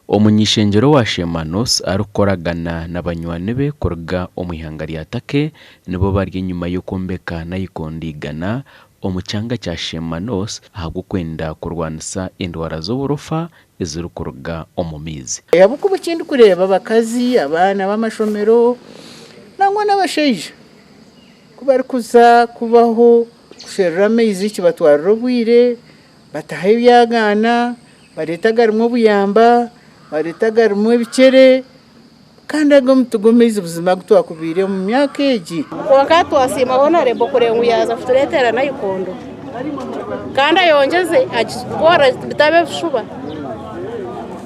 Omunyishengero wa Shemanos arukoragana n'abanywane be kurga omwihanga rya Take nibo bari nyuma yo kombeka nayikondigana omucyanga cya Shemanos ahagukwenda kurwanisa indwara z'uburofa izirukurga omumizi. Yabukuba kindi kureba abakazi abana b'amashomero nangwa n'abasheje kubari kuza kubaho kusherera amezi kibatwarira obwire bataha ibyagana baretagarimo buyamba baretagarimo ebikere kandi agomutugomeza ubuzima gutwakubire mu myaka egi wakati wasima rebo kurengu yaza futuretera nayikondo kandi yongeze agikora bitabe shuba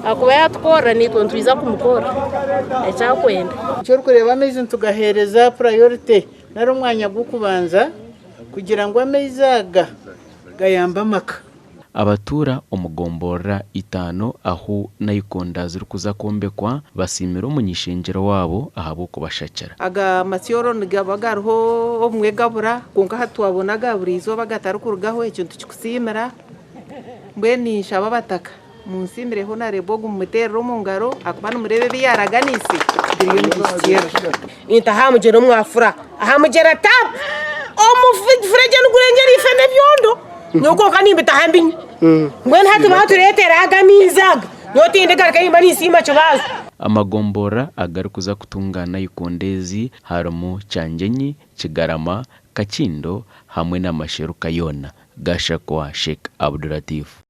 akuba yatwora nitwe twiza kumukora ecyakwenda cyo kureba amezi tugahereza priority naro mwanya gukubanza kugira ngo amezi gayamba amaka. Abatura omugombora 5 aho nayikonda zirukuza kombekwa basimira omunyishengero wabo ahabo kubashakira aga masyoro nigabagaruho omwegabura kunka hatwabonaga burizo bagatarukurugaho ekintu kikusimira mbweni shaba bataka munsimire na rebogo mutero mu ngaro akubana murebe biyaraganisi diriyo n'ikiyero intahamugero mwafura ahamugera tap omufreje n'ugurengera ifene byondo nuko kanimbe tahambinya ngwen hatu baturetera agamizaga yotinde garikayimba nisima cyobazo. Amagombora agarukuza kutungana yikondezi harimo Cyangenyi, Kigarama, Kakindo hamwe n'amasheruka yona gashakwa Sheikh Abdulatif.